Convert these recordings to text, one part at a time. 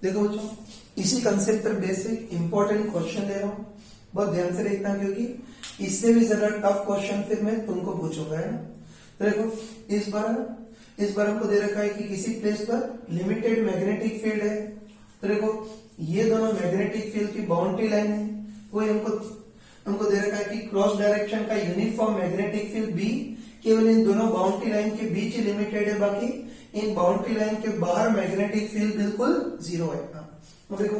देखो बच्चों, इसी कंसेप्ट पर बेसिक इंपॉर्टेंट क्वेश्चन ले रहा हूँ, बहुत ध्यान से देखना क्योंकि इससे भी ज्यादा टफ क्वेश्चन फिर मैं तुमको पूछूंगा, है ना। तो देखो इस बार हमको दे रखा है कि किसी प्लेस पर लिमिटेड मैग्नेटिक फील्ड है। तो देखो ये दोनों मैग्नेटिक फील्ड की बाउंड्री लाइन है, वही हमको दे रखा है कि क्रॉस डायरेक्शन का यूनिफॉर्म मैग्नेटिक फील्ड बी केवल इन दोनों बाउंड्री लाइन के बीच ही लिमिटेड है, बाकी इन बाउंड्री लाइन के बाहर मैग्नेटिक फील्ड बिल्कुल जीरो है। तो देखो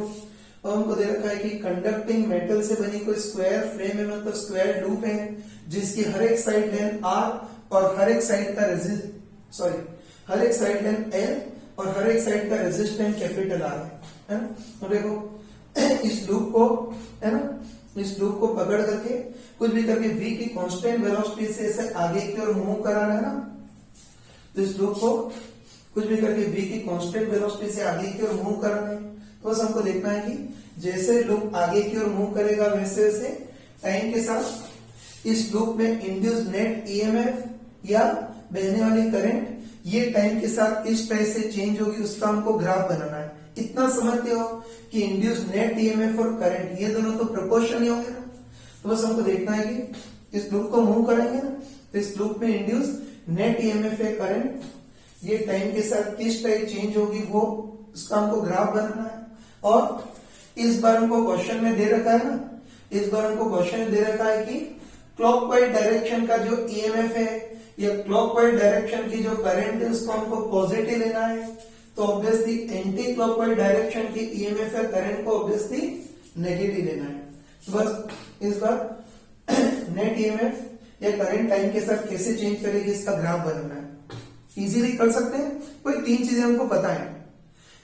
अब हमको दे रखा है कि कंडक्टिंग मेटल से बनी कोई स्क्वायर फ्रेम है, मतलब स्क्वायर लूप है, जिसकी हर एक साइड लेंथ r और हर एक साइड लेंथ l और हर एक साइड का रेजिस्टेंस कैपिटल R है ना। तो देखो इस लूप को, है ना, इस लूप को पकड़ करके कुछ भी करके v की कांस्टेंट वेलोसिटी से इसे आगे की ओर मूव कराना है ना। तो इस लूप को कुछ भी करके v की कांस्टेंट वेलोसिटी से आगे की ओर मूव कराना है। तो बस हमको देखना है कि जैसे लूप आगे की ओर मूव करेगा वैसे वैसे टाइम के साथ इस लूप में इंड्यूस नेट ईएमएफ या बहने वाली करंट ये टाइम के साथ किस तरह से चेंज होगी, उसका हमको ग्राफ बनाना है। इतना समझते हो कि इंड्यूस नेट ईएमएफ और करंट ये दोनों तो प्रोपोर्शन ही होंगे ना। तो बस हमको देखना है कि इस लूप को मूव करेंगे ना, तो इस लूप में इंड्यूस नेट ईएमएफ या करंट ये टाइम के साथ किस तरह चेंज होगी, वो उसका हमको ग्राफ बनाना है। और इस बार हमको क्वेश्चन में दे रखा है ना, इस बार हमको क्वेश्चन में दे रखा है कि क्लॉकवाइज डायरेक्शन का जो ईएमएफ है या क्लॉकवाइज डायरेक्शन की जो करंट है उसको हमको पॉजिटिव लेना है। तो ऑब्वियसली एंटी क्लॉकवाइज डायरेक्शन की ईएमएफ या करंट को ऑब्वियसली नेगेटिव लेना है। तो बस इस बार नेट ईएमएफ या करंट टाइम के साथ कैसे चेंज करेगी इसका ग्राफ बनाना है। इजीली कर सकते हैं, कोई तीन चीजें हमको पता है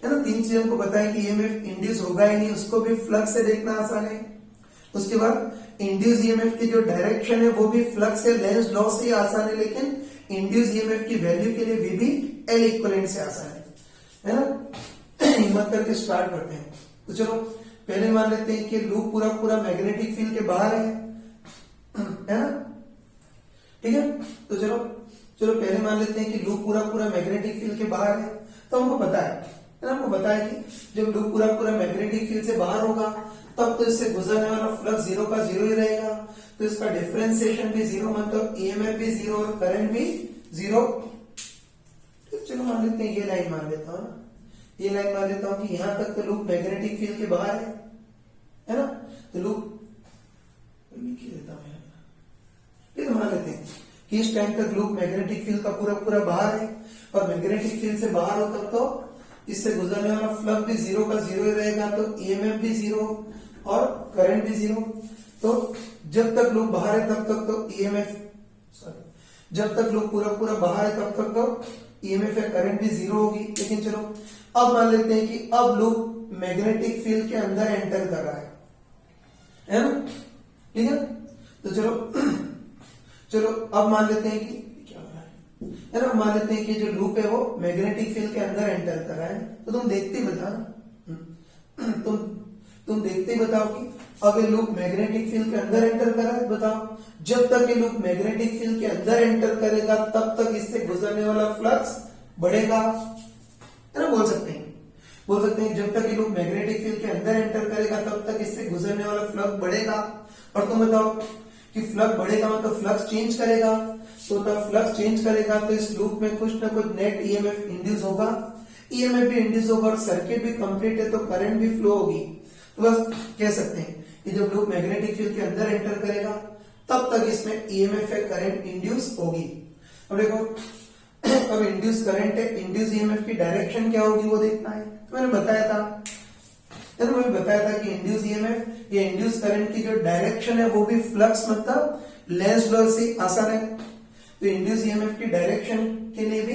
ना, तीन चीजें हमको पता है कि ईएमएफ इंड्यूस होगा ही नहीं, उसको भी फ्लक्स से देखना आसान है। उसके बाद इंड्यूस ईएमएफ की जो डायरेक्शन है वो भी फ्लक्स से लेंस लॉ से आसान है, लेकिन इंड्यूस ईएमएफ की वैल्यू के लिए वी भी एल इक्विवेलेंट से आसान है ना। हिम्मत करके स्टार्ट करते हैं। तो चलो पहले मान लेते हैं कि लूप पूरा पूरा मैग्नेटिक फील्ड के बाहर है ना, ठीक है। तो चलो पहले मान लेते हैं कि लूप पूरा पूरा मैग्नेटिक फील्ड के बाहर है। तो हमको पता है हमको पता है कि जब लूप पूरा पूरा मैग्नेटिक फील्ड से बाहर होगा तब तो इससे गुजरने वाला फ्लक्स जीरो का जीरो ही रहेगा, तो इसका डिफरेंशिएशन भी जीरो, मतलब ईएमएफ भी जीरो और करंट भी जीरो। चलो मान लेते हैं ये लाइन मान लेता हूं, ये लाइन मान लेता हूं कि यहां तक तो लूप मैग्नेटिक फील्ड के बाहर है ना। तो लूप लिख देता हूं, फिर मान लेते हैं कि इस टाइम तक लूप मैग्नेटिक फील्ड का पूरा पूरा बाहर है और मैग्नेटिक फील्ड से बाहर हो तब तो इससे गुजरने वाला फ्लक्स भी जीरो का जीरो ही रहेगा, तो ईएमएफ भी जीरो और करंट भी जीरो। तो जब तक लूप बाहर है तब तक तो जब तक लूप पूरा पूरा बाहर है तब तक तो ईएमएफ या करंट भी जीरो होगी। लेकिन चलो अब मान लेते हैं कि अब लूप मैग्नेटिक फील्ड के अंदर एंटर कर रहा है ना, ठीक है। तो चलो अब मान लेते हैं कि है ना, मान लेते हैं कि जो लूप है वो मैग्नेटिक फील्ड के अंदर एंटर कर रहा है। तो तुम देखते ही बताओ तुम देखते ही बताओ कि अब ये लूप मैग्नेटिक फील्ड के अंदर एंटर कर रहा है। बताओ जब तक ये लूप मैग्नेटिक फील्ड के अंदर एंटर करेगा तब तक इससे गुजरने वाला फ्लक्स बढ़ेगा, है ना। बोल सकते हैं जब तक ये लूप मैग्नेटिक फील्ड के अंदर एंटर करेगा तब तक इससे गुजरने वाला फ्लक्स बढ़ेगा। और तुम बताओ कि फ्लक्स बढ़ेगा मतलब फ्लक्स चेंज करेगा, तो तब फ्लक्स चेंज करेगा तो इस लूप में कुछ ना कुछ नेट ईएमएफ इंड्यूस होगा, ईएमएफ भी इंड्यूस होगा और सर्किट भी कंप्लीट है तो करंट भी फ्लो होगी। तो बस कह सकते हैं कि जब लूप मैग्नेटिक फील्ड के अंदर एंटर करेगा तब तक इसमें ईएमएफ या करंट इंड्यूस होगी। अब देखो अब इंड्यूस करंट है, इंड्यूस ईएमएफ की डायरेक्शन क्या होगी वो देखना है। तो मैंने बताया था कि इंड्यूस ईएमएफ या इंड्यूस करंट की जो डायरेक्शन है वो भी फ्लक्स मतलब लेंस लॉ से आसान है। तो इंड्यूस ईएमएफ की डायरेक्शन के लिए भी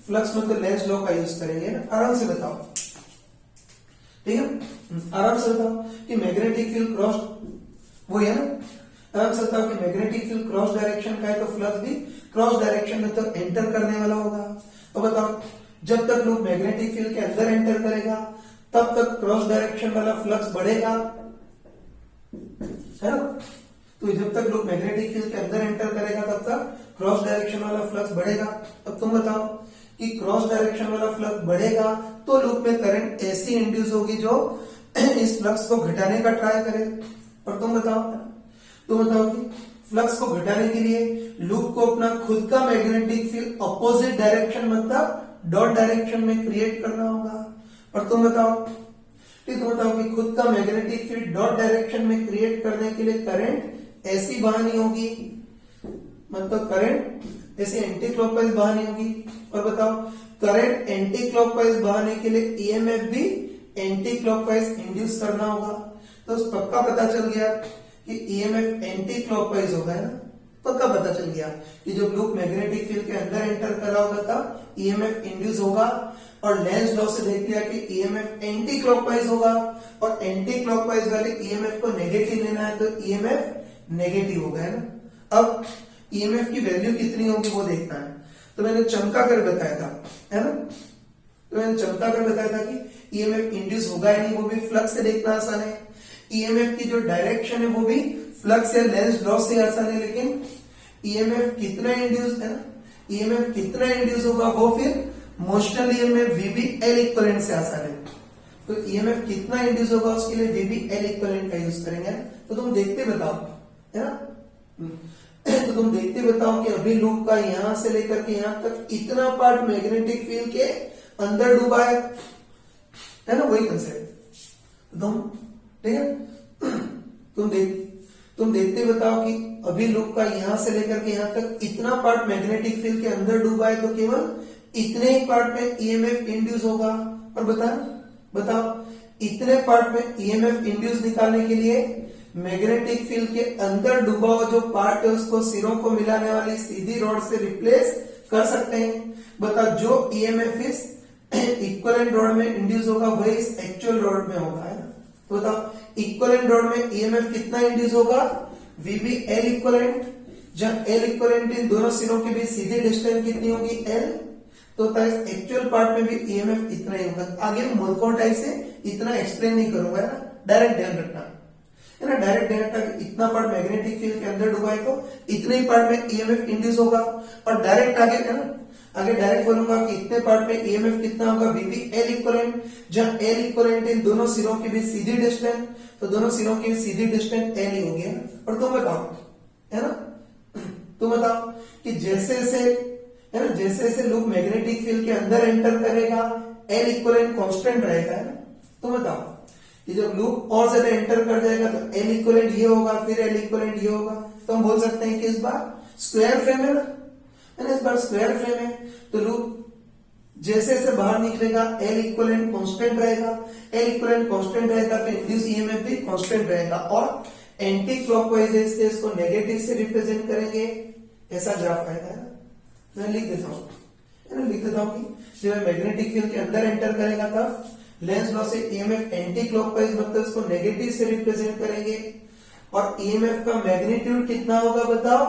फ्लक्स मतलब लेंस लॉ का यूज करेंगे ना। आराम से बताओ, ठीक है, आराम से बताओ कि मैग्नेटिक फील्ड क्रॉस वो है ना। आराम से बताओ कि मैग्नेटिक फील्ड क्रॉस डायरेक्शन का है तो फ्लक्स भी क्रॉस डायरेक्शन में तो एंटर करने वाला होगा। तो बताओ जब तक लूप मैग्नेटिक फील्ड के अंदर एंटर करेगा तब तक क्रॉस डायरेक्शन वाला फ्लक्स बढ़ेगा, है ना। तो जब तक लूप मैग्नेटिक फील्ड के अंदर एंटर करेगा तब तक क्रॉस डायरेक्शन वाला फ्लक्स बढ़ेगा। अब तुम बताओ कि क्रॉस डायरेक्शन वाला फ्लक्स बढ़ेगा तो लूप में करंट ऐसी इंड्यूस होगी जो इस फ्लक्स को घटाने का ट्राई करे। और तुम बताओ कि फ्लक्स को घटाने के लिए लूप को अपना खुद का मैग्नेटिक फील्ड अपोजिट डायरेक्शन मतलब डॉट डायरेक्शन में क्रिएट करना होगा। और तुम बताओ कि खुद का मैग्नेटिक फील्ड डॉट डायरेक्शन में क्रिएट करने के लिए करंट ऐसी बहानी होगी, मतलब करंट ऐसे एंटी क्लॉकवाइज बहानी होगी। और बताओ करंट एंटी क्लॉकवाइज बहाने के लिए ईएमएफ भी एंटी क्लॉकवाइज इंड्यूस करना होगा। तो पक्का पता चल गया कि ईएमएफ एंटी क्लॉकवाइज होगा, है ना। पक्का पता चल गया कि जब लूप मैग्नेटिक फील्ड के अंदर एंटर कर रहा होगा तब ईएमएफ इंड्यूस होगा। और लेंज लॉ से देख लिया कि ईएमएफ एंटी क्लॉकवाइज होगा और एंटी क्लॉकवाइज वाले ईएमएफ को नेगेटिव लेना है तो ईएमएफ नेगेटिव होगा, है ना। अब ईएमएफ की वैल्यू कितनी होगी वो देखना है। तो मैंने चमका कर बताया था, है ना। तो मैंने चमका कर बताया था कि ईएमएफ इंड्यूस होगा या नहीं, वो भी फ्लक्स से देखना आसान है। ईएमएफ की जो डायरेक्शन है वो भी फ्लक्स या लेंज लॉ से आसान है, लेकिन ईएमएफ कितना इंड्यूस है ना, ईएमएफ कितना इंड्यूस होगा वो फिर मोशनल ईएमएफ वीबी एल इक्विवेलेंट से आसान है। तो ईएमएफ कितना इंड्यूस होगा उसके लिए वीबी एल इक्विवेलेंट का यूज करेंगे। तो तुम देखते बताओ, है ना। तो तुम देखते बताओ कि अभी लूप का यहां से लेकर के यहां तक इतना पार्ट मैग्नेटिक फील्ड के अंदर डूबा है ना, वही कंसेप्ट। तुम ठीक है, तुम देखते बताओ कि अभी लूप का यहां से लेकर के यहां तक इतना पार्ट मैग्नेटिक फील्ड के अंदर डूबा है तो केवल इतने ही पार्ट में ईएमएफ इंड्यूस होगा। और बताओ इतने पार्ट में ईएमएफ इंड्यूस निकालने के लिए मैग्नेटिक फील्ड के अंदर डूबा हुआ जो पार्ट है उसको सिरों को मिलाने वाली सीधी रॉड से रिप्लेस कर सकते हैं। बताओ जो ईएमएफ इस इक्विवेलेंट रॉड में इंड्यूस होगा वही इस एक्चुअल रॉड में होगा, है ना। तो बताओ इक्विवेलेंट रॉड में ईएमएफ कितना इंड्यूस होगा, वीबी एल इक्विवेलेंट। जब एल इक्विवेलेंट इन दोनों सिरों के बीच सीधी डिस्टेंस कितनी होगी, एल। तो इस एक्चुअल पार्ट में भी ईएमएफ इतना ही होगा। आगे मूर्खों टाइप से इतना एक्सप्लेन नहीं करूंगा, है ना। डायरेक्ट ध्यान रखना, है ना। डायरेक्ट ध्यान रखना, इतना पार्ट मैग्नेटिक फील्ड के अंदर डूबा है तो इतने ही पार्ट में ईएमएफ इंड्यूस होगा। और डायरेक्ट आगे, है ना, आगे डायरेक्ट बोलूंगा कि इतने पार्ट में ईएमएफ कितना होगा, वीबी एल इक्विवेलेंट। जहां एल इक्विवेलेंट इन दोनों सिरों के बीच सीधी डिस्टेंस, तो दोनों सिरों के बीच सीधी डिस्टेंस एल ही होगी, है ना। और तुम बताओ, है ना, तुम बताओ कि जैसे जैसे लूप मैग्नेटिक फील्ड के अंदर एंटर करेगा एल इक्विवेलेंट कांस्टेंट रहेगा, है ना। तुम बताओ कि जब लूप और ज्यादा एंटर कर जाएगा तो एल इक्विवेलेंट ये होगा, फिर एल इक्विवेलेंट ये होगा। तो हम बोल सकते हैं कि इस बार स्क्वायर फ्रेम है ना, इस बार स्क्वायर फ्रेम है तो लूप जैसे जैसे बाहर निकलेगा एल इक्विवेलेंट कांस्टेंट रहेगा। एल इक्विवेलेंट कांस्टेंट रहेगा तो इंड्यूस ईएमएफ भी कांस्टेंट रहेगा। और एंटी क्लॉकवाइज इसको नेगेटिव से रिप्रेजेंट करेंगे, ऐसा ग्राफ आएगा, है ना। मैं लिख देता हूं कि जब मैग्नेटिक फील्ड के अंदर एंटर करेगा तब लेंज लॉ से ईएमएफ एंटी क्लॉकवाइज मतलब इसको नेगेटिव से रिप्रेजेंट करेंगे। और ईएमएफ का मैग्नीट्यूड कितना होगा बताओ,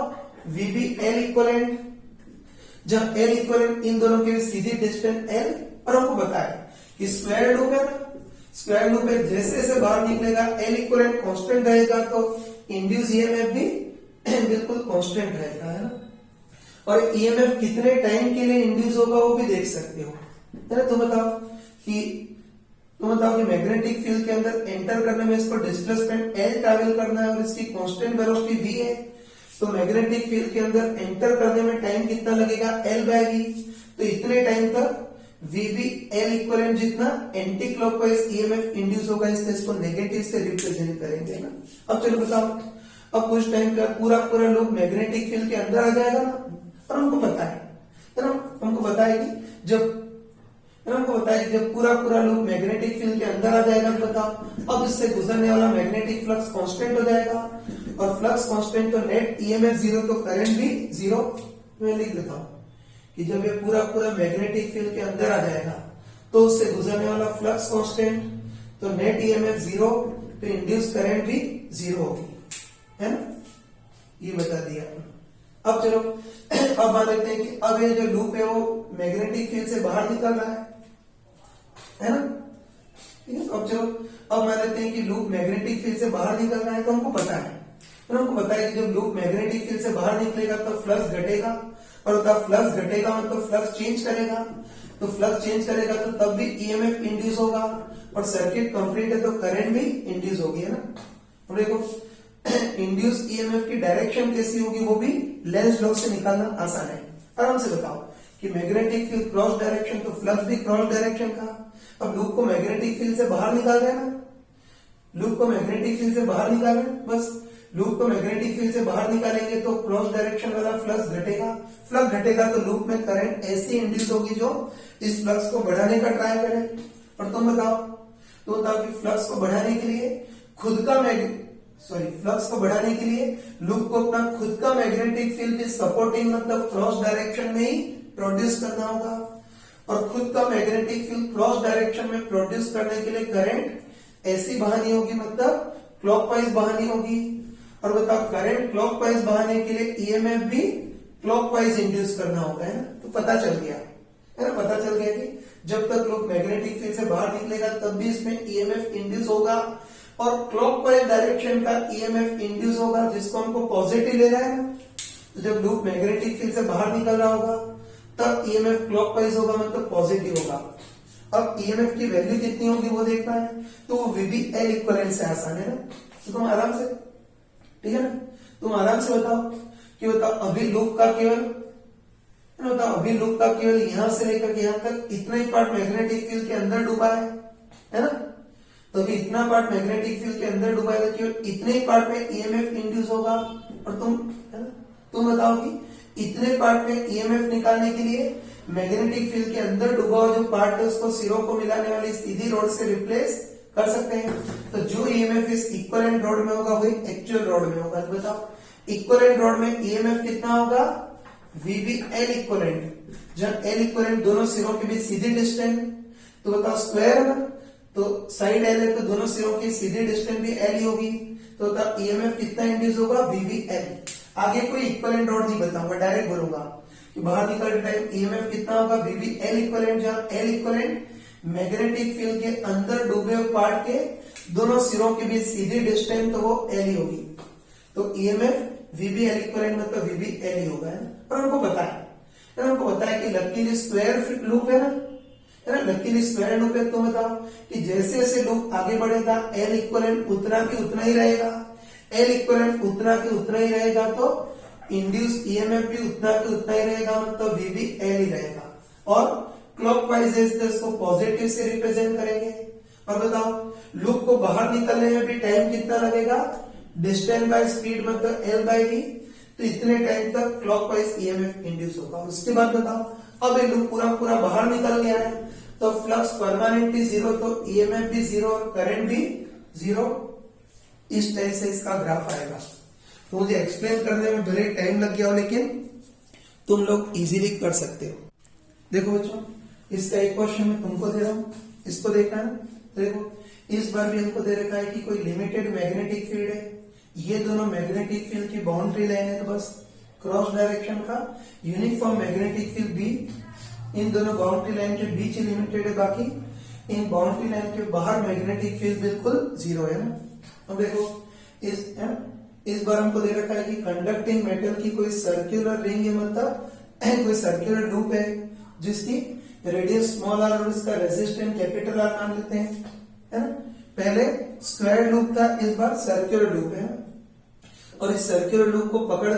वीबी एल इक्विवेलेंट। जब एल इक्विवेलेंट इन दोनों के बीच सीधी डिस्टेंस एल। और हमको बताया कि स्क्वायर लूप है ना, स्क्वायर लूप है, जैसे जैसे बाहर निकलेगा एल इक्विवेलेंट कांस्टेंट रहेगा तो इंड्यूस ईएमएफ भी बिल्कुल कांस्टेंट रहेगा, है ना। और ईएमएफ कितने टाइम के लिए इंड्यूस होगा वो भी देख सकते हो, है ना। तुम बताओ कि मैग्नेटिक फील्ड के अंदर एंटर करने में इसको डिस्प्लेसमेंट एल ट्रैवल करना है और इसकी कांस्टेंट वेलोसिटी वी है। तो मैग्नेटिक फील्ड के अंदर एंटर करने में टाइम कितना लगेगा, एल बाय वी। तो इतने टाइम तक वीबी एल इक्विवेलेंट जितना एंटी क्लॉकवाइज ईएमएफ इंड्यूस होगा, इसको नेगेटिव से रिप्रेजेंट करेंगे ना। अब चलो बताओ, अब कुछ टाइम का पूरा लूप मैग्नेटिक फील्ड के अंदर आ जाएगा ना। और हमको पता है ना, हमको बताया कि जब पूरा लूप मैग्नेटिक फील्ड के अंदर आ जाएगा तो बताओ अब इससे गुजरने वाला मैग्नेटिक फ्लक्स कांस्टेंट हो जाएगा। और फ्लक्स कांस्टेंट तो नेट ईएमएफ जीरो तो करंट भी जीरो। मैं लिख देता हूं कि जब ये पूरा मैग्नेटिक फील्ड के अंदर आ जाएगा तो उससे गुजरने वाला फ्लक्स कांस्टेंट तो नेट ईएमएफ जीरो तो इंड्यूस करंट भी जीरो होगी, है ना। ये बता दिया। अब चलो अब मान लेते हैं कि अब ये जो लूप है वो मैग्नेटिक फील्ड से बाहर निकल रहा है ना। ठीक है, अब चलो अब मान लेते हैं कि लूप मैग्नेटिक फील्ड से बाहर निकल रहा है। तो हमको पता है कि जब लूप मैग्नेटिक फील्ड से बाहर निकलेगा तो फ्लक्स घटेगा और बताओ फ्लक्स घटेगा मतलब फ्लक्स चेंज करेगा, तो फ्लक्स चेंज करेगा तो तब भी ईएमएफ इंड्यूस होगा, और सर्किट कंप्लीट है तो करंट भी इंड्यूस होगी, है ना। अब देखो इंड्यूस ईएमएफ की डायरेक्शन कैसी होगी, वो भी लेंज लॉ से निकालना आसान है। आराम से बताओ कि मैग्नेटिक फील्ड क्रॉस डायरेक्शन, तो फ्लक्स भी क्रॉस डायरेक्शन का। अब लूप को मैग्नेटिक फील्ड से बाहर निकाल रहे हैं ना, लूप को मैग्नेटिक फील्ड से बाहर निकाल रहे हैं, बस लूप को मैग्नेटिक फील्ड से बाहर निकालेंगे तो क्रॉस डायरेक्शन वाला फ्लक्स घटेगा, फ्लक्स घटेगा तो लूप में करंट ऐसी इंड्यूस होगी जो इस फ्लक्स को बढ़ाने का ट्राई करे। और तुम बताओ, तो बताओ कि फ्लक्स को बढ़ाने के लिए खुद का फ्लक्स को बढ़ाने के लिए लूप को अपना खुद का मैग्नेटिक फील्ड सपोर्टिंग मतलब क्रॉस डायरेक्शन में ही प्रोड्यूस करना होगा, और खुद का मैग्नेटिक फील्ड क्रॉस डायरेक्शन में प्रोड्यूस करने के लिए करंट ऐसी बहानी होगी मतलब क्लॉकवाइज बहानी होगी। और बताओ करंट क्लॉकवाइज बहाने के लिए ईएमएफ भी क्लॉकवाइज इंड्यूस करना होगा, है ना। तो पता चल गया, है ना, पता चल गया कि जब तक लूप मैग्नेटिक फील्ड से बाहर निकलेगा तब भी इसमें ईएमएफ इंड्यूस होगा, और क्लॉकवाइज डायरेक्शन का ईएमएफ इंड्यूस होगा जिसको हमको पॉजिटिव ले रहा है ना। तो जब लूप मैग्नेटिक फील्ड से बाहर निकल रहा होगा तब ईएमएफ क्लॉकवाइज होगा मतलब पॉजिटिव होगा। अब ईएमएफ की वैल्यू कितनी होगी वो देखना है, तो वो VBL इक्विवेलेंट से आसान है ना। तो तुम आराम से, ठीक है ना, तुम आराम से बताओ कि बताओ अभी लूप का केवल, बताओ अभी लूप का केवल यहां से लेकर के यहां तक इतना ही पार्ट मैग्नेटिक फील्ड के अंदर डूबा है ना। तो अभी इतना पार्ट मैग्नेटिक फील्ड के अंदर डूबा है, केवल इतने ही पार्ट में ईएमएफ इंड्यूस होगा। और तुम, है ना, तुम बताओ कि इतने पार्ट में ईएमएफ निकालने के लिए मैग्नेटिक फील्ड के अंदर डूबा हुआ जो पार्ट है उसको सिरों को मिलाने वाली सीधी रोड से रिप्लेस कर सकते हैं। तो जो ईएमएफ इस इक्विवेलेंट रोड में होगा वही एक्चुअल रोड में होगा। तो बताओ इक्विवेलेंट रोड में ईएमएफ कितना होगा, VBL इक्विवेलेंट, जहां L इक्विवेलेंट दोनों सिरों के बीच सीधी डिस्टेंस, तो बताओ स्क्वायर है ना, तो साइड L है तो दोनों सिरों की सीधी डिस्टेंस भी L ही होगी। तो बताओ ईएमएफ कितना इंड्यूस होगा, VBL। आगे कोई इक्विवेलेंट रोड नहीं बताऊंगा, डायरेक्ट बोलूंगा कि बाहर निकलते टाइम ईएमएफ कितना होगा, VBL इक्विवेलेंट, जहां L इक्विवेलेंट मैग्नेटिक फील्ड के अंदर डूबे हुए पार्ट के दोनों सिरों के बीच सीधी डिस्टेंस, तो वो L ही होगी। तो ईएमएफ VBL इक्विवेलेंट मतलब VBL ही होगा, है ना। पर हमको पता है कि लकीली स्क्वायर लूप है ना, लकीली स्क्वायर लूप है। तो बताओ कि जैसे जैसे लूप आगे बढ़ेगा L इक्विवेलेंट उतना की उतना ही रहेगा, L इक्विवेलेंट उतना की उतना ही रहेगा, तो इंड्यूस ईएमएफ भी उतना की उतना ही रहेगा मतलब VBL ही रहेगा। और क्लॉकवाइज इसको पॉजिटिव से रिप्रेजेंट करेंगे। और बताओ लूप को बाहर निकलने में भी टाइम कितना लगेगा, डिस्टेंस बाय स्पीड मतलब L बाय V, तो इतने टाइम तक क्लॉकवाइज ईएमएफ इंड्यूस होगा। उसके बाद बताओ अब ये लूप पूरा बाहर निकल गया है तो फ्लक्स परमानेंटली जीरो, तो ईएमएफ भी जीरो और करंट भी जीरो। इस टाइप से इसका ग्राफ आएगा। तो मुझे एक्सप्लेन करने में भले टाइम लग गया हो लेकिन तुम लोग इजीली कर सकते हो। देखो बच्चों, इसका एक क्वेश्चन मैं तुमको दे रहा हूं, इसको देखना है। देखो इस बार भी हमको दे रखा है कि कोई लिमिटेड मैग्नेटिक फील्ड है, ये दोनों मैग्नेटिक फील्ड की बाउंड्री लाइन है, तो बस क्रॉस डायरेक्शन का uniform magnetic field be in दोनों बाउंड्री लाइन के बीच लिमिटेड है, बाकी इन बाउंड्री लाइन के बाहर मैग्नेटिक फील्ड बिल्कुल जीरो है ना। अब देखो इस बार हमको दे रखा है कि कंडक्टिंग मेटल की कोई सर्कुलर रिंग है, मतलब कोई सर्कुलर लूप है जिसकी रेडियस स्मॉल आर और इसका रेजिस्टेंस कैपिटल आर मान लेते हैं, है ना। पहले स्क्वायर लूप था, इस बार सर्कुलर लूप है। और इस सर्कुलर लूप को पकड़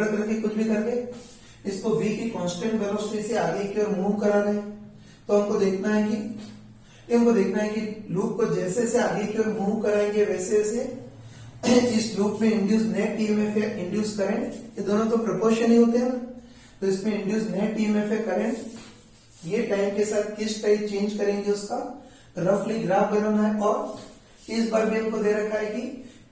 करके कुछ भी करके इसको v की कांस्टेंट वेलोसिटी से आगे की ओर मूव करा रहे हैं। तो हमको देखना है कि लूप को जैसे से आगे की ओर मूव कराएंगे वैसे वैसे इस लूप में इंड्यूस नेट ईएमएफ या इंड्यूस करंट, ये दोनों तो प्रोपोर्शन ही होते हैं ना। तो इसमें इंड्यूस नेट ईएमएफ है करंट, ये टाइम के साथ किस टाइप चेंज करेंगे उसका रफली ग्राफ बनाना है। और इस बार भी हमको दे रखा है कि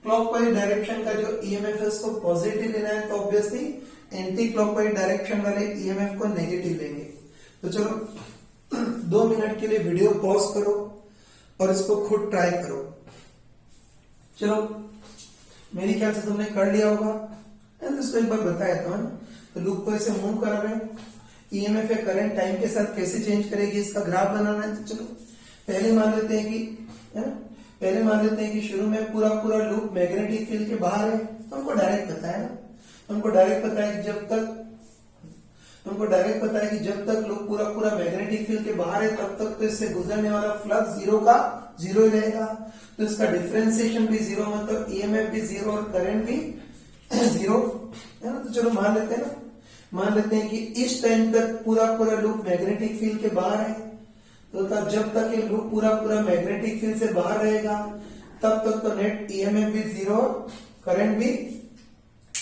क्लॉकवाइज डायरेक्शन का जो ईएमएफ है उसको पॉजिटिव लेना है, तो ऑब्वियसली एंटी क्लॉकवाइज डायरेक्शन वाले ईएमएफ को नेगेटिव लेंगे। तो चलो 2 मिनट के लिए वीडियो पॉज करो और इसको खुद ट्राई करो। चलो मेरी ख्याल से तुमने कर लिया होगा, इसको एक बार बताया था। तो लूप को ऐसे मूव करा रहे हैं, ईएमएफ या करंट टाइम के साथ कैसे चेंज करेगी इसका ग्राफ बनाना है। तो चलो पहले मान लेते हैं कि शुरू में पूरा लूप मैग्नेटिक फील्ड के बाहर है, तो हमको डायरेक्ट पता है ना। हमको डायरेक्ट पता है कि जब तक लूप पूरा पूरा मैग्नेटिक फील्ड के बाहर है तब तक तो इससे गुजरने वाला फ्लक्स जीरो का जीरो ही रहेगा। तो इसका डिफरेंशिएशन भी जीरो, मतलब ईएमएफ भी जीरो और करंट भी जीरो है ना। तो चलो मान लेते हैं कि इस टाइम तक पूरा पूरा लूप मैग्नेटिक फील्ड के बाहर है। तो तब जब तक ये लूप पूरा पूरा मैग्नेटिक फील्ड से बाहर रहेगा तब तक तो नेट ईएमएफ भी जीरो और करंट भी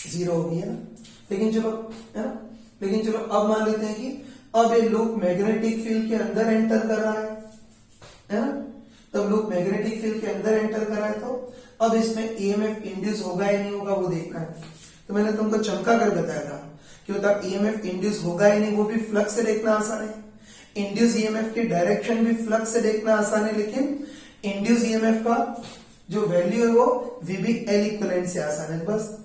जीरो होगी, है ना। लेकिन चलो अब मान लेते हैं कि अब ये लूप मैग्नेटिक फील्ड के अंदर एंटर कर रहा है ना। तब लूप मैग्नेटिक फील्ड के अंदर एंटर कर रहा है तो अब इसमें ईएमएफ इंड्यूस होगा या नहीं होगा वो देखना है। तो मैंने तुमको चमका कर बताया था कि मतलब ईएमएफ इंड्यूस होगा या नहीं वो भी फ्लक्स से देखना आसान है। इंड्यूस ईएमएफ की डायरेक्शन भी फ्लक्स से देखना आसान है, लेकिन इंड्यूस ईएमएफ का जो वैल्यू है वो VBL इक्विवेलेंट से आसान है। बस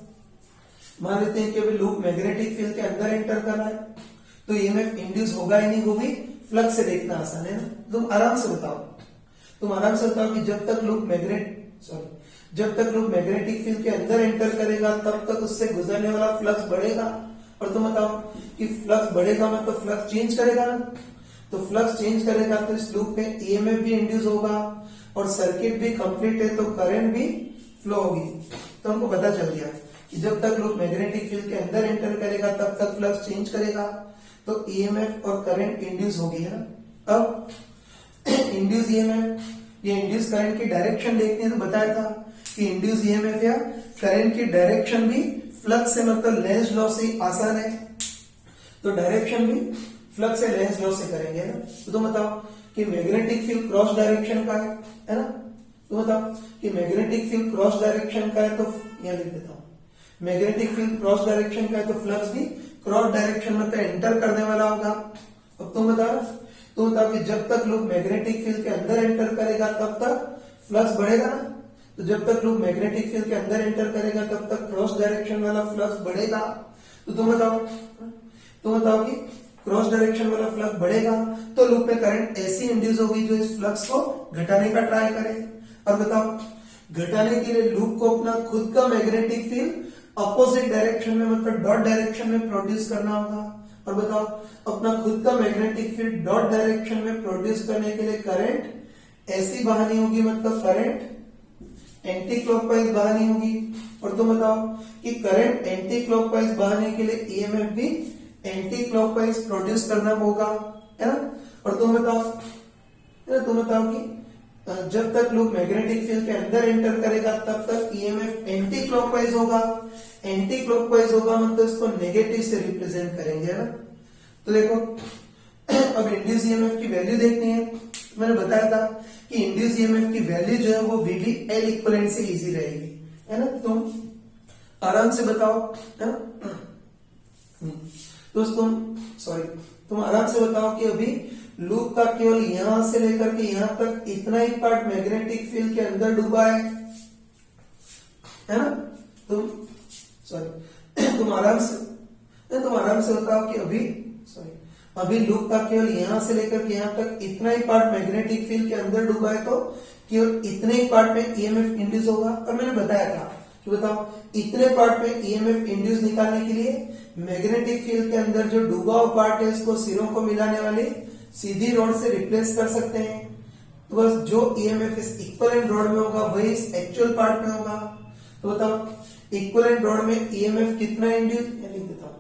मान लेते हैं कि अभी लूप मैग्नेटिक फील्ड के अंदर एंटर कर रहा है तो ईएमएफ इंड्यूस होगा या नहीं वो भी फ्लक्स से देखना आसान है ना। तुम आराम से बताओ कि जब तक लूप मैग्नेटिक फील्ड के अंदर एंटर करेगा तब तक उससे गुजरने वाला फ्लक्स बढ़ेगा। और तुम बताओ कि फ्लक्स बढ़ेगा मतलब फ्लक्स चेंज करेगा ना। तो फ्लक्स चेंज करेगा तो इस लूप में ईएमएफ भी इंड्यूस होगा और सर्किट भी कंप्लीट है तो करंट भी फ्लो होगी। तो हमको पता चल गया कि जब तक लूप मैग्नेटिक फील्ड के अंदर एंटर करेगा तब तक फ्लक्स चेंज करेगा तो ईएमएफ और करंट इंड्यूस होगी, है ना। अब इंड्यूस ईएमएफ ये इंड्यूस करंट की डायरेक्शन देखनी है तो बताया था कि इंड्यूस ईएमएफ या करंट की डायरेक्शन भी फ्लक्स से मतलब लेंज लॉ से आसान है। तो डायरेक्शन भी फ्लक्स से लेंज लॉ से करेंगे, है ना। तो तुम बताओ कि मैग्नेटिक फील्ड क्रॉस डायरेक्शन का है ना। तो बताओ कि मैग्नेटिक फील्ड क्रॉस डायरेक्शन का है तो यहां लिख देता हूं, मैग्नेटिक फील्ड क्रॉस डायरेक्शन का है तो फ्लक्स भी क्रॉस डायरेक्शन में एंटर करने वाला होगा। अब तुम बताओ कि जब तक लूप मैग्नेटिक फील्ड के अंदर एंटर करेगा तब तक फ्लक्स बढ़ेगा ना। तो जब तक लूप मैग्नेटिक फील्ड के अंदर एंटर करेगा तब तक क्रॉस डायरेक्शन वाला फ्लक्स बढ़ेगा। तो तुम बताओ कि क्रॉस डायरेक्शन वाला फ्लक्स बढ़ेगा तो लूप में करंट ऐसी इंड्यूस होगी जो इस फ्लक्स को घटाने का ट्राई करे। और बताओ घटाने के लिए लूप को अपना खुद का मैग्नेटिक फील्ड अपोजिट डायरेक्शन में मतलब डॉट डायरेक्शन में प्रोड्यूस करना होगा। और बताओ अपना खुद का मैग्नेटिक फील्ड डॉट डायरेक्शन में प्रोड्यूस करने के लिए करंट ऐसी बहानी होगी मतलब करंट एंटी क्लॉकवाइज बहानी होगी। और तुम बताओ कि करंट एंटी क्लॉकवाइज बहाने के लिए ईएमएफ भी एंटी क्लॉकवाइज प्रोड्यूस करना होगा, है ना। और तुम बताओ कि जब तक लूप मैग्नेटिक फील्ड के अंदर एंटर करेगा तब तक ईएमएफ एंटी क्लॉकवाइज होगा। एंटी क्लॉकवाइज होगा मतलब इसको नेगेटिव से रिप्रेजेंट करेंगे, है ना। तो देखो अब इंड्यूस ईएमएफ की वैल्यू देखनी है। मैंने बताया था कि इंड्यूस ईएमएफ की वैल्यू जो है वो VBL इक्विवेलेंट से इजी रहेगी, है ना। तुम आराम से बताओ, है ना। तुम आराम से बताओ कि अभी लूप का केवल यहां से लेकर के यहां तक इतना ही पार्ट मैग्नेटिक फील्ड के अंदर डूबा है ना। तुम आराम से बताओ कि अभी लूप का केवल यहां से लेकर के यहां तक इतना ही पार्ट मैग्नेटिक फील्ड के अंदर डूबा है तो केवल इतने ही पार्ट में ईएमएफ इंड्यूस होगा। और मैंने बताया था कि बताओ इतने पार्ट में ईएमएफ इंड्यूस निकालने के लिए मैग्नेटिक फील्ड के अंदर जो डूबा हुआ पार्ट है इसको सिरों को मिलाने वाली सीधी रॉड से रिप्लेस कर सकते हैं। तो बस जो ईएमएफ इस इक्विवेलेंट रॉड में होगा वही इस एक्चुअल पार्ट में होगा। तो बताओ इक्विवेलेंट रॉड में ईएमएफ कितना इंड्यूस, लिख देता हूं,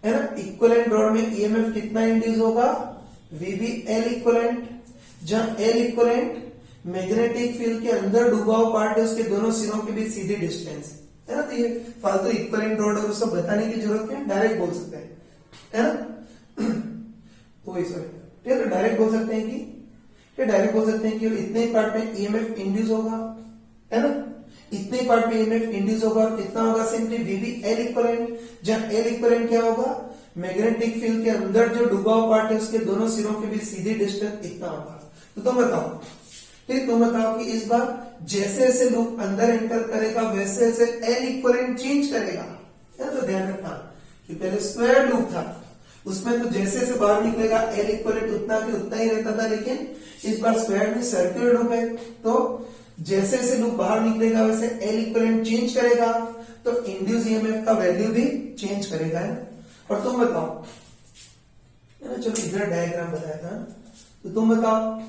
है ना। इक्विवेलेंट रॉड में ईएमएफ कितना इंड्यूस होगा VBL इक्विवेलेंट, जहां L इक्विवेलेंट मैग्नेटिक फील्ड के अंदर डूबा हुआ पार्ट है उसके दोनों सिरों के बीच सीधी डिस्टेंस, है ना। तो ये फालतू इक्विवेलेंट रॉड और सब बताने की जरूरत नहीं है, डायरेक्ट बोल सकते हैं, है ना। तो डायरेक्ट बोल सकते हैं कि इतने पार्ट में ईएमएफ इंड्यूस होगा, है ना। इतने पार्ट में ईएमएफ इंड्यूस होगा और कितना होगा सिंपली VBL इक्विवेलेंट, जहां L इक्विवेलेंट क्या होगा मैग्नेटिक फील्ड के अंदर जो डूबा हुआ पार्ट है उसके दोनों सिरों के बीच सीधी डिस्टेंस इतना होगा। तो तुम बताओ कि इस बार जैसे जैसे लूप अंदर एंटर करेगा वैसे वैसे L इक्विवेलेंट चेंज करेगा, तो ध्यान रखना कि पहले स्क्वायर लूप था उसमें तो जैसे जैसे बाहर निकलेगा L इक्विवेलेंट उतना के उतना ही रहता था, लेकिन इस बार स्क्वायर में सर्कुलर लूप है तो जैसे जैसे लूप बाहर निकलेगा वैसे L इक्विवेलेंट चेंज करेगा। तो इंड्यूस ईएमएफ का वैल्यू भी चेंज करेगा, है ना। और तुम बताओ, है ना, चलो इधर डायग्राम बताया था, तो तुम बताओ,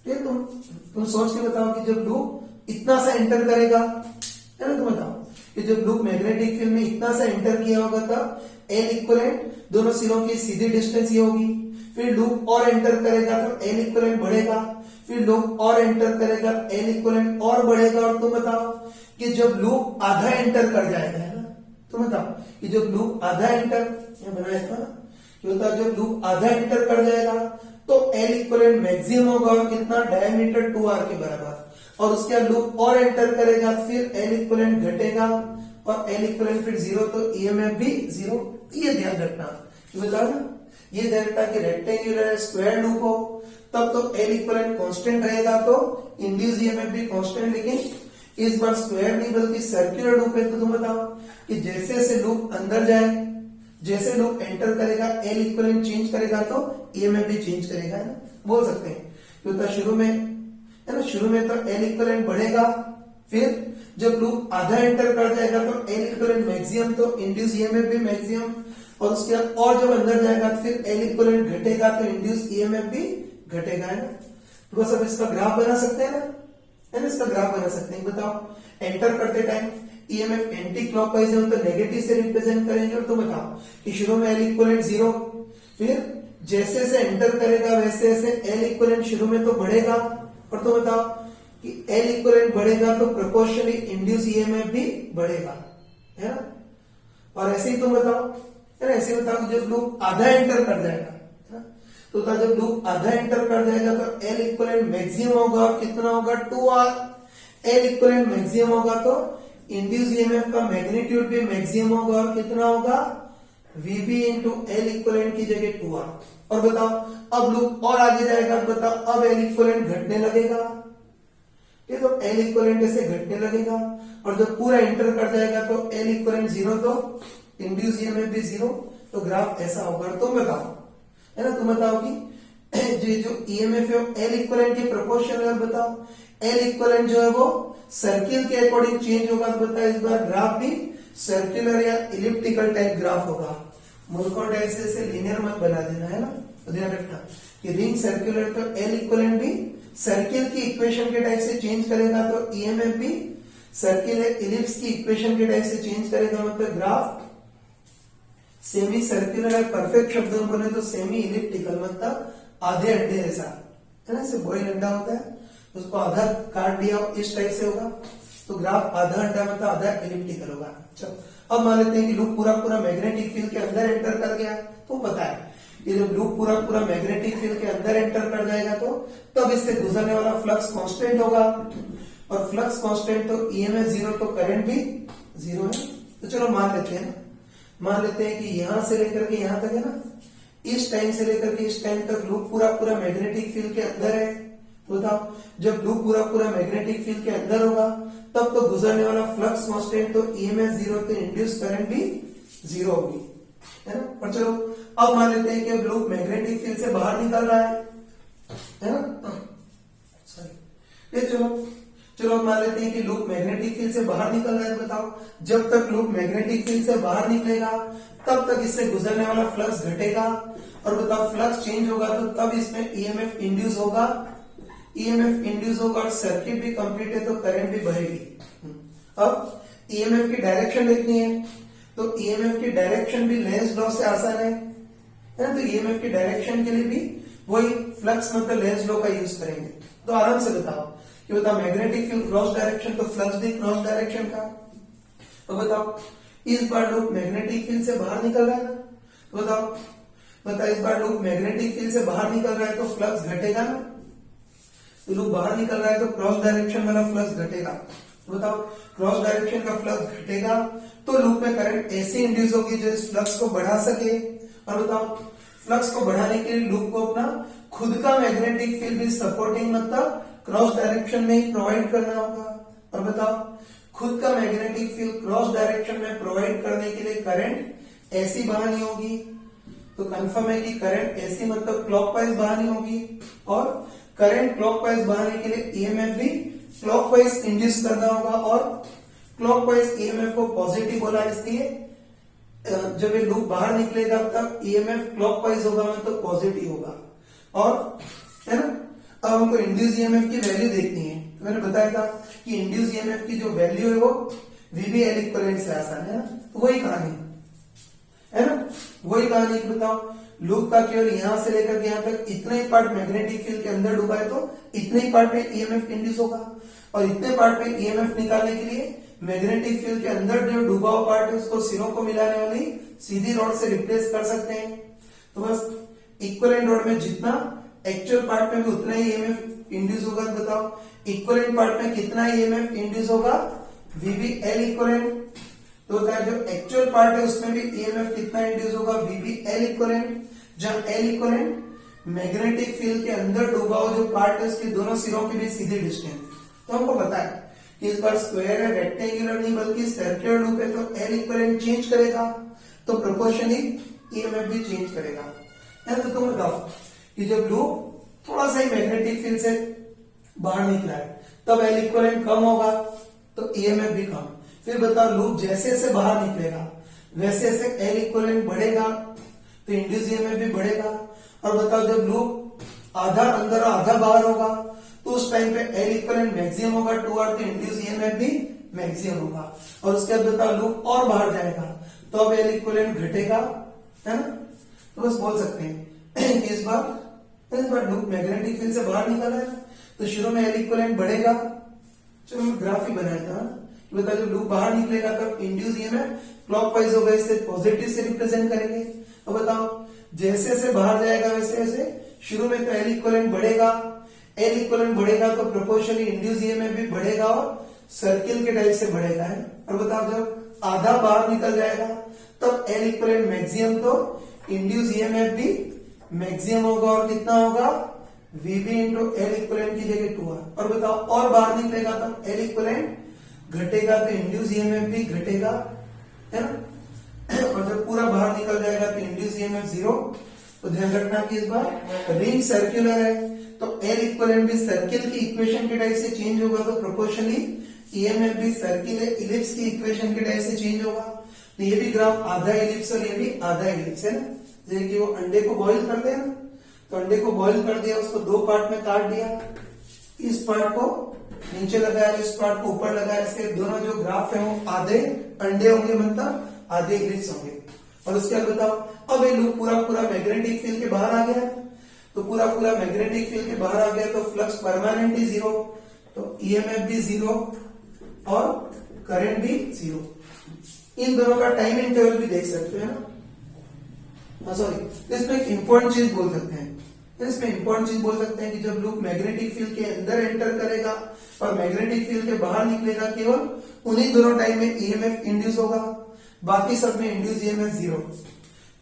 ये तुम सोच के बताओ कि जब लूप इतना सा एंटर करेगा, है ना, तुम बताओ कि जब लूप मैग्नेटिक फील्ड में इतना सा एंटर किया होगा तब एल इक्वलेंट दोनों सिरों की सीधी डिस्टेंस ये होगी, फिर लूप और एंटर करेगा तो एल इक्वलेंट बढ़ेगा, फिर लूप और एंटर करेगा एल इक्वलेंट और बढ़ेगा। और तुम बताओ कि जब लूप आधा एंटर कर जाएगा, है ना, तुम बताओ कि जब लूप आधा एंटर, ये बनाया था कि होता जब लूप आधा एंटर कर जाएगा तो एल इक्वलेंट मैक्सिमम होगा और कितना, डायमीटर 2r के बराबर, और उसके बाद लूप और एंटर करेगा फिर एल इक्वलेंट घटेगा और एल इक्वलेंट फिर 0, तो ईएमएफ भी 0। ये ध्यान रखना, बताओ ना, ये ध्यान रखना कि रेक्टेंगुलर स्क्वायर लूप हो तब तो एल इक्वलेंट कांस्टेंट रहेगा तो इंड्यूस ईएमएफ भी कांस्टेंट, लेकिन इस बार स्क्वायर नहीं बल्कि सर्कुलर लूप है, तो तुम बताओ कि जैसे जैसे लूप अंदर जाए, जैसे लूप एंटर करेगा एल इक्वलेंट चेंज करेगा तो ईएमएफ भी चेंज करेगा, है ना, बोल सकते हैं। क्योंकि शुरू में, है ना, शुरू में तो एल इक्वलेंट बढ़ेगा, फिर जब लूप आधा एंटर कर जाएगा तो एल इक्वलेंट मैक्सिमम, तो इंड्यूस ईएमएफ भी मैक्सिमम, और उसके बाद और जब अंदर जाएगा फिर एल इक्वलेंट घटेगा तो इंड्यूस ईएमएफ भी घटेगा, है ना। तो बस अब इसका ग्राफ बना सकते हैं ना, है ना, इसका ग्राफ बना सकते हैं। बताओ, एंटर करते टाइम ईएमएफ एंटी क्लॉकवाइज है तो नेगेटिव से रिप्रेजेंट करेंगे, और तो बताओ कि शुरू में एल इक्वलेंट 0, फिर जैसे जैसे एंटर करेगा वैसे वैसे एल इक्वलेंट शुरू में तो बढ़ेगा, और तो बताओ कि एल इक्वलेंट बढ़ेगा तो प्रोपोर्शनली इंड्यूस ईएमएफ भी बढ़ेगा, है ना। और ऐसे ही तुम बताओ, है ना, ऐसे बताओ जब लूप आधा एंटर कर जाएगा, है ना, तो जब लूप आधा एंटर कर जाएगा तो एल इक्वलेंट मैक्सिमम होगा और कितना होगा, 2r। एल इक्वलेंट मैक्सिमम होगा तो इंड्यूस ईएमएफ का मैग्नीट्यूड भी मैक्सिमम होगा और कितना होगा, VB इंटू एल इक्वलेंट की जगह 2r। और बताओ अब लूप और आगे जाएगा, तो बताओ अब एल इक्वलेंट घटने लगेगा, ठीक है, तो एल इक्वलेंट ऐसे घटने लगेगा, और जब पूरा एंटर कर जाएगा तो एल इक्वलेंट 0 तो इंड्यूस ईएमएफ भी 0, तो ग्राफ ऐसा होगा। तुम बताओ, है ना, तुम बताओ कि जो ईएमएफ है एल इक्वलेंट के प्रोपोर्शनल है, बताओ एल इक्वलेंट जो है वो सर्किल के अकॉर्डिंग चेंज होगा, तो बताओ इस बार ग्राफ भी सर्कुलर या इलिप्टिकल टाइप ग्राफ होगा। मुल्कों टाइप से लीनियर मत बना देना, है ना, तो ध्यान रखना कि रिंग सर्कुलर तो एल इक्वलेंट भी सर्किल की इक्वेशन के टाइप से चेंज करेगा, तो ईएमएफ भी सर्किल इलिप्स की इक्वेशन के टाइप से चेंज करेगा, मतलब ग्राफ सेमी सर्कुलर है। परफेक्ट शब्द में बोले तो सेमी इलिप्टिकल, मतलब आधे अंडे जैसा, है ना, जैसे बॉइल अंडा होता है उसको आधा काट दिया इस टाइप से होगा, तो ग्राफ आधा अंडा मतलब आधा इलिप्टिकल होगा। चलो अब मान लेते हैं कि लूप पूरा पूरा मैग्नेटिक फील्ड के अंदर एंटर कर गया, तो पता है कि जब लूप पूरा पूरा मैग्नेटिक फील्ड के अंदर एंटर कर जाएगा तो तब इससे गुजरने वाला फ्लक्स कांस्टेंट होगा, और फ्लक्स कांस्टेंट तो ईएमएफ 0 तो करंट भी 0 है। तो चलो मान लेते हैं, मान लेते हैं कि यहां से लेकर के यहां तक, है ना, इस टाइम से लेकर के इस टाइम तक लूप पूरा पूरा मैग्नेटिक फील्ड के अंदर है। तो बताओ जब लूप पूरा पूरा मैग्नेटिक फील्ड के अंदर होगा तब तो गुजरने वाला फ्लक्स कांस्टेंट तो ईएमएफ 0 तो इंड्यूस करंट भी 0 होगी, है ना। और चलो अब मान लेते हैं कि अब लूप मैग्नेटिक फील्ड से बाहर निकल रहा है ना, सॉरी, चलो मान लेते हैं कि लूप मैग्नेटिक फील्ड से बाहर निकल रहा है। बताओ जब तक लूप मैग्नेटिक फील्ड से बाहर निकलेगा तब तक इससे गुजरने वाला फ्लक्स घटेगा, और बताओ फ्लक्स चेंज होगा तो तब इसमें ईएमएफ इंड्यूस होगा, ईएमएफ इंड्यूस होगा और सर्किट भी कंप्लीट है तो करंट भी बहेगी। अब ईएमएफ की डायरेक्शन देखनी है, तो ईएमएफ की डायरेक्शन भी लेंस लॉ से आसान है ना, तो ईएमएफ की डायरेक्शन के लिए भी वही फ्लक्स मतलब लेंस लॉ का यूज करेंगे। तो आराम से बताओ कि बताओ मैग्नेटिक फील्ड क्रॉस डायरेक्शन तो फ्लक्स भी क्रॉस डायरेक्शन का। तो बताओ इस बार लूप मैग्नेटिक फील्ड से बाहर निकल रहा है ना, तो बताओ इस बार लूप मैग्नेटिक फील्ड से बाहर निकल रहा है तो फ्लक्स घटेगा ना, तो लूप बाहर निकल रहा है तो क्रॉस डायरेक्शन वाला फ्लक्स घटेगा। तो बताओ क्रॉस डायरेक्शन का फ्लक्स घटेगा तो लूप में करंट ऐसे इंड्यूस होगी जो इस फ्लक्स को बढ़ा सके, और बताओ फ्लक्स को बढ़ाने के लिए लूप को अपना खुद का मैग्नेटिक फील्ड भी सपोर्टिंग मतलब क्रॉस डायरेक्शन में ही प्रोवाइड करना होगा। और बताओ खुद का मैग्नेटिक फील्ड क्रॉस डायरेक्शन में प्रोवाइड करने के लिए करंट ऐसी बहानी होगी, तो कंफर्म है कि करंट ऐसी मतलब क्लॉकवाइज बहानी होगी, और करंट क्लॉकवाइज बहाने के लिए ईएमएफ भी क्लॉकवाइज इंड्यूस करना होगा, और क्लॉकवाइज ईएमएफ को पॉजिटिव बोला, इसलिए जब ये लूप बाहर निकलेगा तब ईएमएफ क्लॉकवाइज होगा, मतलब पॉजिटिव होगा। और है ना, अब हमको इंड्यूस ईएमएफ की वैल्यू देखनी है। तो मैंने बताया था कि इंड्यूस ईएमएफ की जो वैल्यू है वो वीबीएल इक्विवेलेंट से आसान है ना, तो वही कहानी है ना, वही कहानी की बताओ लूप का केवल यहां से लेकर के यहां तक इतना ही पार्ट मैग्नेटिक फील्ड के अंदर डूबा है, तो इतने ही पार्ट में ईएमएफ इंड्यूस होगा, और इतने पार्ट में ईएमएफ निकालने के लिए मैग्नेटिक फील्ड के अंदर जो डूबा हुआ पार्ट है उसको सिरों को मिलाने वाली सीधी रॉड से रिप्लेस कर सकते हैं। तो बस इक्विवेलेंट रॉड में जितना एक्चुअल पार्ट में भी उतना ही ईएमएफ इंड्यूस होगा। बताओ इक्विवेलेंट पार्ट में कितना ईएमएफ इंड्यूस होगा, वीबीएल इक्विवेलेंट। तो जो एक्चुअल पार्ट है उसमें भी ईएमएफ कितना इंड्यूस होगा, वीबीएल इक्विवेलेंट। जहां एल इक्विवेलेंट मैग्नेटिक फील्ड के अंदर डूबा हुआ जो पार्ट है उसके दोनों सिरों के बीच सीधी डिस्टेंस। तो हमको पता है कि इस बार स्क्वायर है, रेक्टेंगुलर नहीं बल्कि सर्कुलर लूप है, तो एल इक्विवेलेंट चेंज करेगा तो प्रोपोर्शनली ईएमएफ भी चेंज करेगा। तो तुम बताओ कि जब लूप थोड़ा सा ही मैग्नेटिक फील्ड से बाहर निकला है तब एल इक्विवेलेंट कम होगा तो ईएमएफ भी कम। फिर बताओ लूप जैसे जैसे बाहर निकलेगा वैसे जैसे एल इक्विवेलेंट बढ़ेगा तो इंड्यूस ईएमएफ भी बढ़ेगा। और बताओ जब लूप आधा अंदर और आधा बाहर होगा तो उस टाइम पे एल इक्विवेलेंट मैक्सिमम होगा 2R, तो इंड्यूस ईएमएफ भी मैक्सिमम होगा। और उसके बाद बताओ लूप और बाहर जाएगा तो अब एल इक्विवेलेंट घटेगा, है ना। तो बस बोल सकते हैं इस बार लूप मैग्नेटिक फील्ड से बाहर निकला है तो शुरू में एल इक्विवेलेंट बढ़ेगा। चलो मैं ग्राफ ही बनाया था कि बता जब लूप बाहर निकलेगा तब इंड्यूस ईएमएफ क्लॉकवाइज होगा, इससे पॉजिटिव से रिप्रेजेंट करेंगे। अब बताओ जैसे जैसे बाहर जाएगा वैसे वैसे शुरू में तो एल इक्विवेलेंट बढ़ेगा, एल इक्विवेलेंट बढ़ेगा तो प्रोपोर्शनली इंड्यूस ईएमएफ भी बढ़ेगा और सर्किल के टाइप से बढ़ेगा, है। और बताओ जब आधा बाहर निकल जाएगा तब एल इक्विवेलेंट मैक्सिमम तो इंड्यूस ईएमएफ भी मैक्सिमम होगा, और कितना होगा, वीबी इंटू एल इक्विवेलेंट की जगह 2R। और बताओ और बाहर निकलेगा तब एल इक्विवेलेंट घटेगा तो इंड्यूस ईएमएफ भी घटेगा, है ना। और जब पूरा बाहर निकल जाएगा तो इंड्यूस ईएमएफ 0। तो ध्यान रखना कि इस बार रिंग सर्कुलर है तो एल इक्विवेलेंट भी सर्किल की इक्वेशन के टाइप से चेंज होगा, तो प्रोपोर्शनली ईएमएफ भी सर्किल इलिप्स की इक्वेशन के टाइप से चेंज होगा। तो ये भी ग्राफ आधा इलिप्स और ये भी आधा इलिप्स, है ना। जैसे कि वो अंडे को बॉईल करते हैं ना, तो अंडे को बॉईल कर दिया, उसको दो पार्ट में काट दिया, इस पार्ट को नीचे लगाया, इस पार्ट को ऊपर लगाया, इसके दोनों जो ग्राफ है वो आधे अंडे होंगे, मतलब आधे इलिप्स होंगे। और उसके बाद बताओ अब ये लूप पूरा मैग्नेटिक फील्ड के बाहर आ गया, तो पूरा मैग्नेटिक फील्ड के बाहर आ गया तो फ्लक्स परमानेंटली 0, तो ईएमएफ भी 0 और करंट भी 0। इन दोनों का टाइम इंटरवल भी देख सकते हैं ना। सॉरी, इसमें एक इंपॉर्टेंट चीज बोल सकते हैं, कि जब लूप मैग्नेटिक फील्ड के अंदर एंटर करेगा और मैग्नेटिक फील्ड के बाहर निकलेगा केवल उन्हीं दोनों टाइम में ईएमएफ इंड्यूस होगा, बाकी सब में इंड्यूस ईएमएफ 0।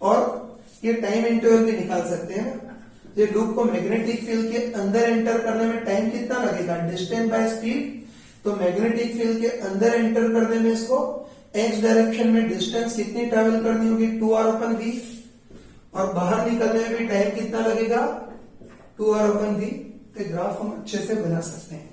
और ये टाइम इंटरवल भी निकाल सकते हैं ना। ये लूप को मैग्नेटिक फील्ड के अंदर एंटर करने में टाइम कितना लगेगा, डिस्टेंस बाय स्पीड। तो मैग्नेटिक फील्ड के अंदर एंटर करने में इसको एक्स डायरेक्शन में डिस्टेंस कितनी ट्रेवल करनी होगी, 2R/v। और बाहर निकलने में भी टाइम कितना लगेगा, 2R/v। तो ग्राफ हम अच्छे से बना सकते हैं।